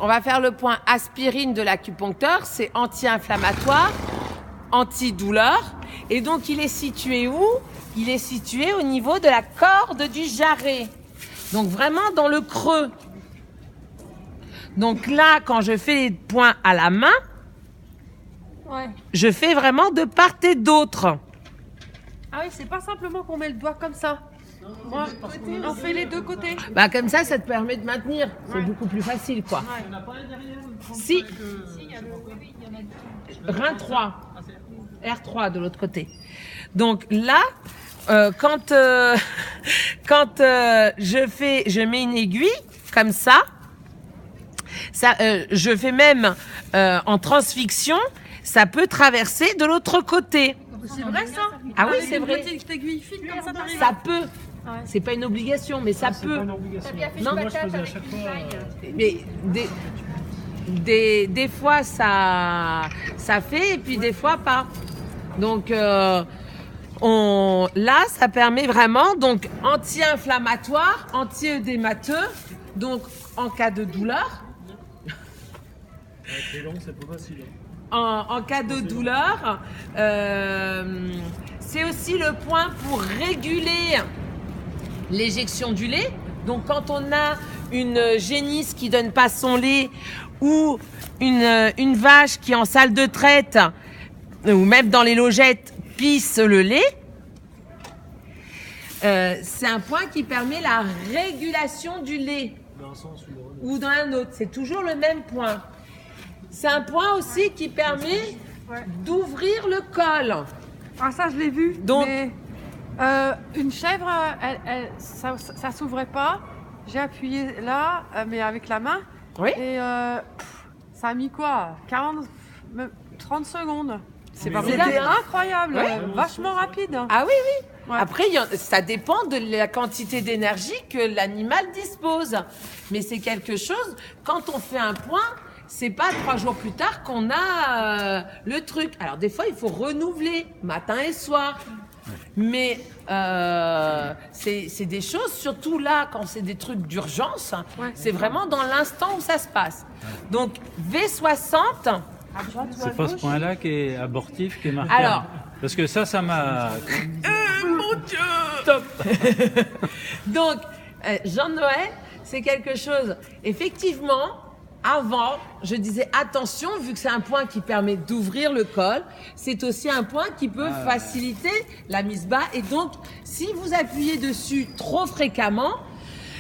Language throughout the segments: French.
on va faire le point aspirine de l'acupuncteur. C'est anti-inflammatoire, antidouleur. Et donc, il est situé où? Il est situé au niveau de la corde du jarret. Donc, vraiment dans le creux. Donc là, quand je fais les points à la main, je fais vraiment de part et d'autre. Ah oui, c'est pas simplement qu'on met le doigt comme ça. Moi, on fait les deux côtés. Bah comme ça te permet de maintenir. C'est beaucoup plus facile, quoi. Ouais. Il n'y en a pas un derrière Si. il y a le... Rein 3. R3 de l'autre côté. Donc là, quand je mets une aiguille comme ça, je fais même en transfixion, ça peut traverser de l'autre côté. C'est vrai ça? Ah oui, c'est vrai. Une petite aiguille fine comme ça, t'arrives. Ça peut. C'est pas une obligation, mais ça peut. Pas une obligation. Non, Moi, je faisais à chaque fois. Mais des fois ça fait et puis des fois pas. Donc là ça permet vraiment donc anti-inflammatoire, anti-œdémateux, donc en cas de douleur. C'est long, c'est pas facile. En cas de douleur, c'est aussi le point pour réguler l'éjection du lait. Donc quand on a une génisse qui donne pas son lait ou une vache qui en salle de traite ou même dans les logettes pisse le lait, c'est un point qui permet la régulation du lait. Dans un sens ou dans un autre. C'est toujours le même point. C'est un point aussi qui permet d'ouvrir le col. Ah ça je l'ai vu. Donc- mais, une chèvre, ça s'ouvrait pas. J'ai appuyé là, mais avec la main. Oui. Et ça a mis quoi 40, même 30 secondes. C'est pas C'était possible. incroyable, Ouais. vachement rapide. Ah oui, oui. Ouais. Après, ça dépend de la quantité d'énergie que l'animal dispose. Mais c'est quelque chose, quand on fait un point, c'est pas 3 jours plus tard qu'on a le truc. Alors des fois, il faut renouveler matin et soir. Mais c'est des choses, surtout là, quand c'est des trucs d'urgence, c'est vraiment dans l'instant où ça se passe. Donc V60, C'est pas ce point-là qui est abortif, qui est marqué. Alors. Parce que ça m'a... mon Dieu, top. Donc, Jean-Noël, c'est quelque chose, effectivement, avant, je disais attention, vu que c'est un point qui permet d'ouvrir le col, c'est aussi un point qui peut faciliter la mise bas. Et donc, si vous appuyez dessus trop fréquemment,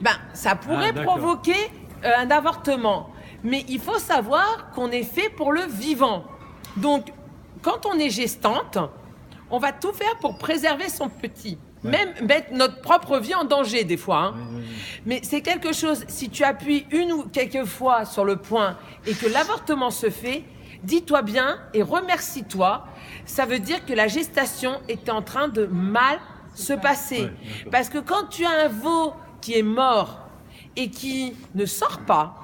ben, ça pourrait d'accord. provoquer un avortement. Mais il faut savoir qu'on est fait pour le vivant. Donc, quand on est gestante, on va tout faire pour préserver son petit. Même mettre notre propre vie en danger des fois. Hein. Mais c'est quelque chose, si tu appuies une ou quelques fois sur le point et que l'avortement se fait, dis-toi bien et remercie-toi. Ça veut dire que la gestation était en train de mal se passer. Parce que quand tu as un veau qui est mort et qui ne sort pas,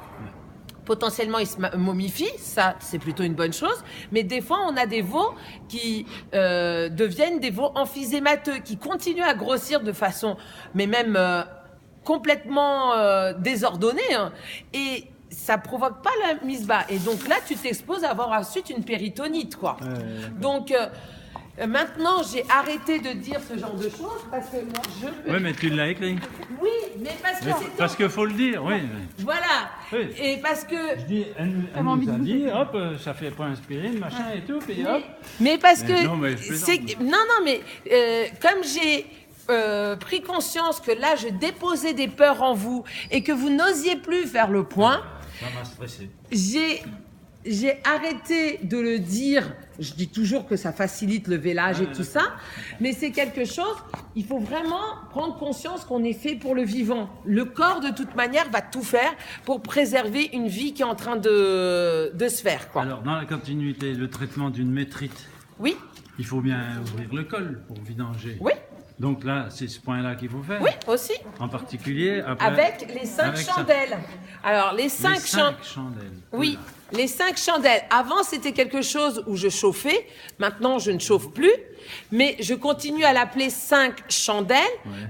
potentiellement il se momifie, ça c'est plutôt une bonne chose, mais des fois on a des veaux qui deviennent des veaux emphysémateux, qui continuent à grossir de façon, mais même complètement désordonnée, hein, et ça provoque pas la mise bas, et donc là tu t'exposes à avoir ensuite une péritonite, quoi. Donc maintenant j'ai arrêté de dire ce genre de choses parce que Oui, mais tu l'as écrit. oui, mais parce que c'est Parce qu'il faut le dire, oui. voilà, Oui. et parce que Je dis, elle nous a dit, hop, ça fait point aspirine, machin et tout, puis hop. mais parce que non, mais je plaisante. c'est non mais comme j'ai pris conscience que là je déposais des peurs en vous et que vous n'osiez plus faire le point, Ça m'a stressé. j'ai arrêté de le dire. Je dis toujours que ça facilite le vélage et tout ça, mais c'est quelque chose, il faut vraiment prendre conscience qu'on est fait pour le vivant. Le corps, de toute manière, va tout faire pour préserver une vie qui est en train de se faire, quoi. Alors, dans la continuité, le traitement d'une métrite, Oui, il faut bien ouvrir le col pour vidanger. oui, Donc là, c'est ce point-là qu'il faut faire. oui, aussi. En particulier, après, Avec les 5 avec ça. chandelles. Alors, les 5 les 5 chandelles. Oui, les 5 chandelles. Avant, c'était quelque chose où je chauffais. Maintenant, je ne chauffe plus. Mais je continue à l'appeler 5 chandelles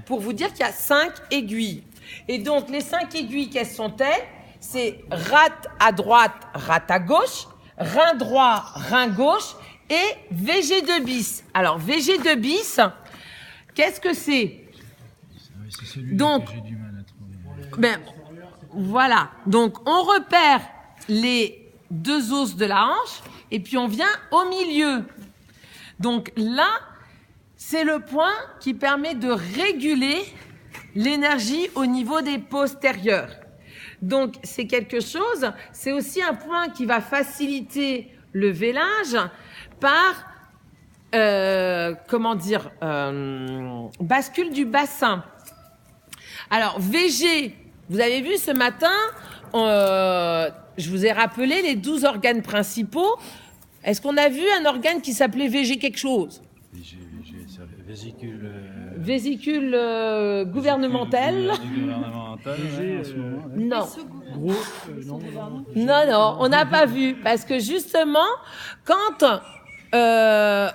pour vous dire qu'il y a 5 aiguilles. Et donc, les 5 aiguilles, quelles sont-elles? c'est rate à droite, rate à gauche, rein droit, rein gauche et VG2 bis. Alors VG2 bis, qu'est-ce que c'est? C'est celui Donc, que j'ai du mal à trouver. Ben, voilà. Donc, on repère les deux os de la hanche et puis on vient au milieu. Donc là, c'est le point qui permet de réguler l'énergie au niveau des postérieurs. Donc, c'est quelque chose, c'est aussi un point qui va faciliter le vélage par, bascule du bassin. Alors, VG, vous avez vu ce matin, je vous ai rappelé les 12 organes principaux. Est-ce qu'on a vu un organe qui s'appelait VG quelque chose? Vésicule. Vésicule gouvernementale? Gouvernementale, ouais, en ce moment, ouais. Non. Gros, non. Non, on n'a pas vu. Parce que justement, quand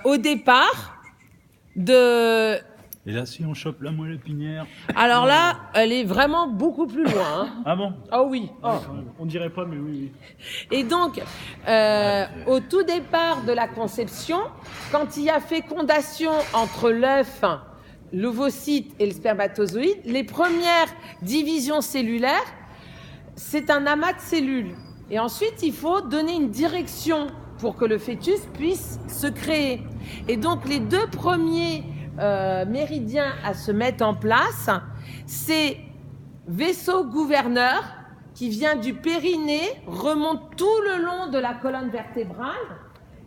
au départ de... Et là, si on chope la moelle épinière. Alors là, elle est vraiment beaucoup plus loin. Hein. Ah bon? Ah oui. Oh. On dirait pas, mais oui. Et donc, au tout départ de la conception, quand il y a fécondation entre l'œuf, l'ovocyte et le spermatozoïde, les premières divisions cellulaires, c'est un amas de cellules. Et ensuite, il faut donner une direction pour que le fœtus puisse se créer. Et donc, les deux premiers méridiens à se mettre en place, c'est vaisseau gouverneur qui vient du périnée, remonte tout le long de la colonne vertébrale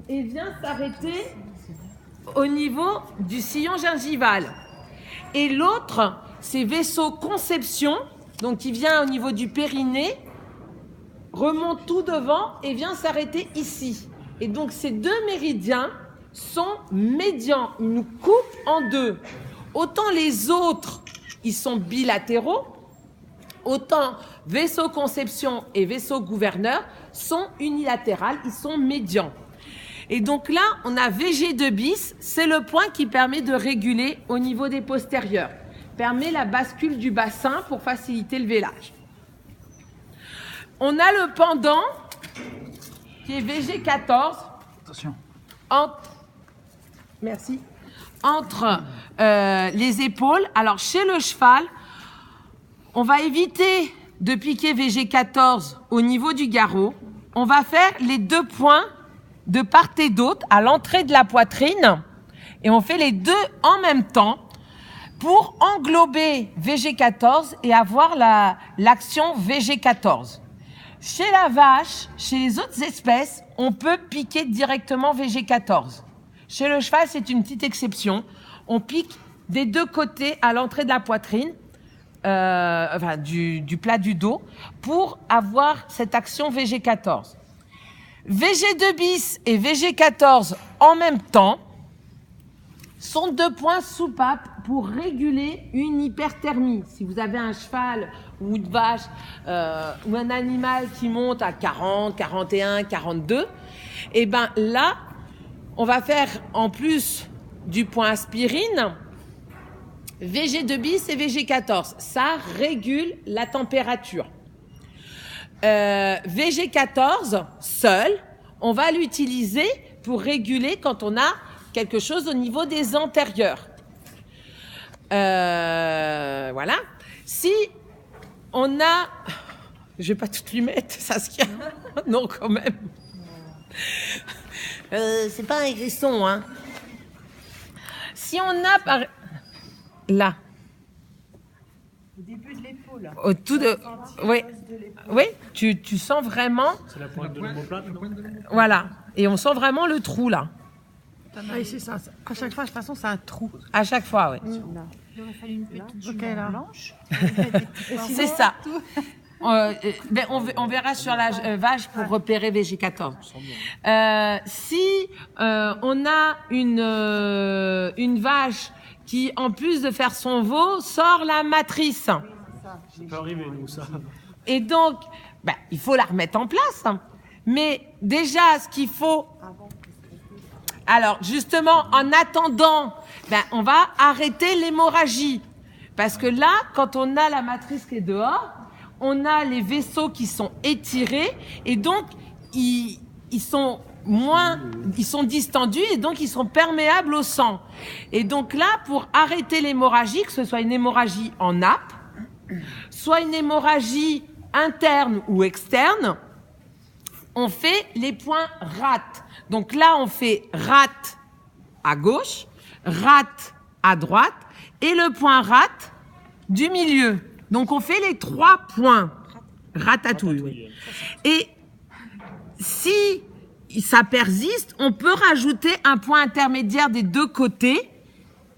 et vient s'arrêter au niveau du sillon gingival. Et l'autre, c'est vaisseau conception, donc qui vient au niveau du périnée, remonte tout devant et vient s'arrêter ici. Et donc ces deux méridiens sont médians, ils nous coupent en deux. Autant les autres, ils sont bilatéraux, autant vaisseau conception et vaisseau gouverneur sont unilatérales, ils sont médians. Et donc là, on a VG2 bis, c'est le point qui permet de réguler au niveau des postérieurs, permet la bascule du bassin pour faciliter le vélage. On a le pendant qui est VG14. Attention. Entre les épaules. Alors, chez le cheval, on va éviter de piquer VG14 au niveau du garrot. On va faire les deux points de part et d'autre à l'entrée de la poitrine. Et on fait les deux en même temps pour englober VG14 et avoir l'action VG14. Chez la vache, chez les autres espèces, on peut piquer directement VG14. Chez le cheval, c'est une petite exception. On pique des deux côtés à l'entrée de la poitrine, du plat du dos, pour avoir cette action VG14. VG2 bis et VG14 en même temps sont deux points soupapes pour réguler une hyperthermie. Si vous avez un cheval ou une vache ou un animal qui monte à 40, 41, 42, et ben là, on va faire en plus du point aspirine, VG2 bis et VG14. Ça régule la température. VG14 seul, on va l'utiliser pour réguler quand on a quelque chose au niveau des antérieurs. Voilà. Si on a... Je vais pas tout lui mettre, Saskia. Non, quand même. C'est pas un hérisson, hein. Si on a par... Là. Au début de l'épaule. Au tout de... Oui. Oui, tu sens vraiment... C'est la pointe de l'omoplate. Voilà. Et on sent vraiment le trou, là. Oui, c'est ça. À chaque fois, de toute façon, c'est un trou. À chaque fois, oui. Il aurait fallu une petite Ok, jument là. blanche. C'est ça. Ben, on verra sur la vache pour repérer VG14. Si on a une vache qui, en plus de faire son veau, sort la matrice. Ça peut arriver, nous, ça. Et donc, ben, il faut la remettre en place. Mais déjà, ce qu'il faut... Alors, justement, en attendant, ben, on va arrêter l'hémorragie. Parce que là, quand on a la matrice qui est dehors, on a les vaisseaux qui sont étirés et donc ils sont distendus et donc ils sont perméables au sang. Et donc là, pour arrêter l'hémorragie, que ce soit une hémorragie en nappe, soit une hémorragie interne ou externe, on fait les points rate. Donc là, on fait rate à gauche, rate à droite et le point rate du milieu. Donc on fait les 3 points. Ratatouille. Oui. Et si ça persiste, on peut rajouter un point intermédiaire des 2 côtés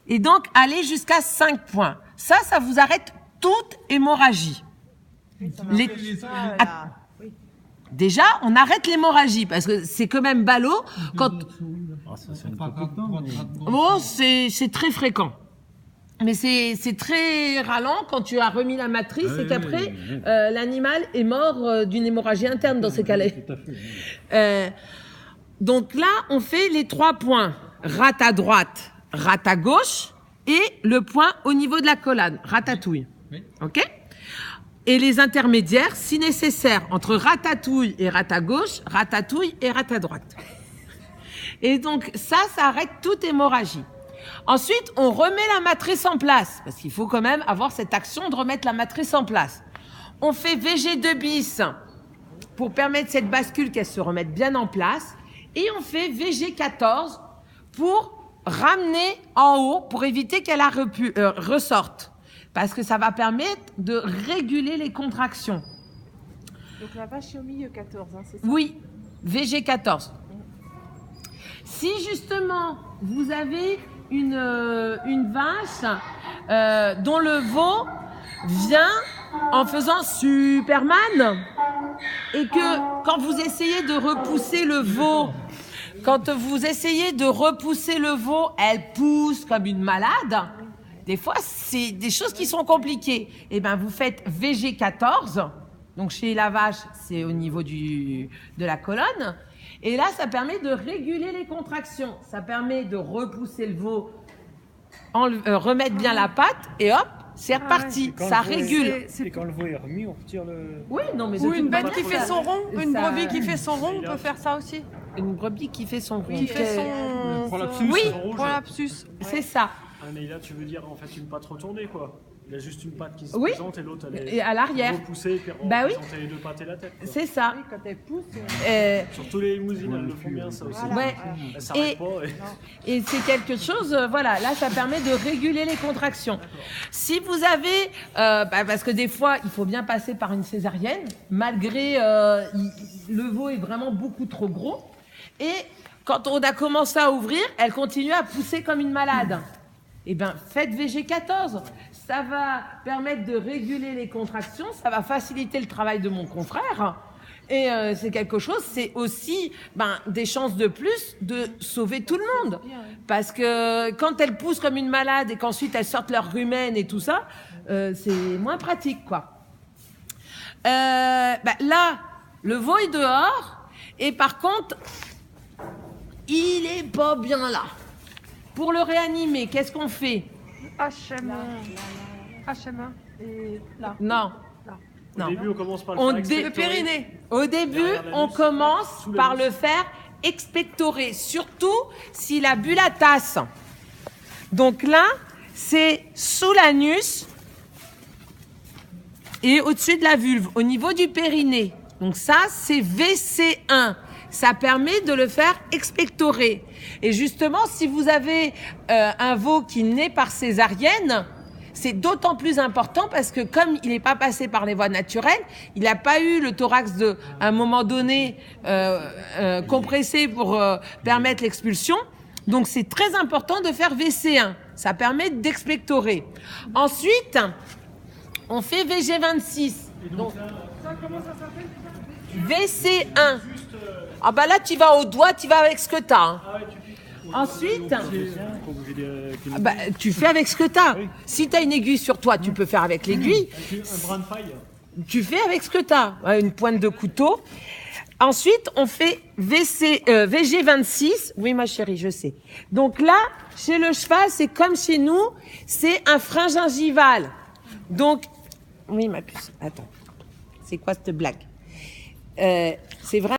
et donc aller jusqu'à 5 points. Ça vous arrête toute hémorragie. Déjà, on arrête l'hémorragie parce que c'est quand même ballot quand. Bon, c'est très fréquent. Mais c'est très ralent quand tu as remis la matrice et qu'après, l'animal est mort d'une hémorragie interne dans ces cas-là. Donc là, on fait les 3 points. Rate à droite, rate à gauche et le point au niveau de la colonne. Ratatouille. OK ? Et les intermédiaires, si nécessaire, entre ratatouille et rate à gauche, ratatouille et rate à droite. Et donc ça arrête toute hémorragie. Ensuite, on remet la matrice en place, parce qu'il faut quand même avoir cette action de remettre la matrice en place. On fait VG2 bis pour permettre cette bascule qu'elle se remette bien en place, et on fait VG14 pour ramener en haut, pour éviter qu'elle ressorte, parce que ça va permettre de réguler les contractions. Donc la vache est au milieu 14, hein, c'est ça? Oui, VG14. Si justement vous avez une vache dont le veau vient en faisant Superman et que quand vous essayez de repousser le veau, elle pousse comme une malade. Des fois, c'est des choses qui sont compliquées. Eh bien, vous faites VG14. Donc, chez la vache, c'est au niveau de la colonne. Et là, ça permet de réguler les contractions. Ça permet de repousser le veau, remettre bien la patte, et hop, c'est reparti. Ça régule. Et quand le veau est remis, on retire le... Oui, non, mais de Ou toute une bête manière, qui fait ça- son rond, une ça- brebis qui fait son rond, on peut faire ça aussi. Une brebis qui fait son rond. Qui fait son... Prolapsus. Oui, rouge. prolapsus. c'est ça. Ah, mais là, tu veux dire en fait une patte retournée, quoi. Il a juste une patte qui se Oui. présente et l'autre, elle est Et à l'arrière. repoussée et puis Bah oui. représenter les 2 pattes et la tête, quoi. C'est ça. Quand elle pousse, Surtout les limousines, elles le font bien, ça aussi. Ouais. Elles s'arrêtent Et- pas. Et c'est quelque chose, voilà, là, ça permet de réguler les contractions. Si vous avez, parce que des fois, il faut bien passer par une césarienne, malgré le veau est vraiment beaucoup trop gros. Et quand on a commencé à ouvrir, elle continue à pousser comme une malade. Eh bien, faites VG14. Ça va permettre de réguler les contractions, ça va faciliter le travail de mon confrère. Et c'est quelque chose, c'est aussi des chances de plus de sauver tout le monde. Parce que quand elles poussent comme une malade et qu'ensuite elles sortent leur rumen et tout ça, c'est moins pratique, quoi. Là, le veau est dehors et par contre, il est pas bien là. Pour le réanimer, qu'est-ce qu'on fait? HM1. HM1. Et là. Non. Au Non. début, on commence par le On faire dé- Le expectorer. périnée. Au début, Derrière la on nuque, commence sous la par nuque. le faire expectorer, surtout s'il a bu la tasse. Donc là, c'est sous l'anus et au-dessus de la vulve, au niveau du périnée. Donc ça, c'est VC1. Ça permet de le faire expectorer. Et justement, si vous avez un veau qui naît par césarienne, c'est d'autant plus important parce que comme il n'est pas passé par les voies naturelles, il n'a pas eu le thorax à un moment donné compressé pour permettre l'expulsion. Donc c'est très important de faire VC1. Ça permet d'expectorer. Ensuite, on fait VG26. Donc, VC1. Ah bah là, tu vas au doigt, tu vas avec ce que tu as. Ensuite, Pas obligé de- bah, tu fais avec ce que tu as. Si tu as une aiguille sur toi, tu peux faire avec l'aiguille. Un brin de paille. Tu fais avec ce que tu as. Une pointe de couteau. Ensuite, on fait VG26. Oui, ma chérie, je sais. Donc là, chez le cheval, c'est comme chez nous, c'est un frein gingival. Donc, oui, ma puce, attends. C'est quoi cette blague? C'est vrai.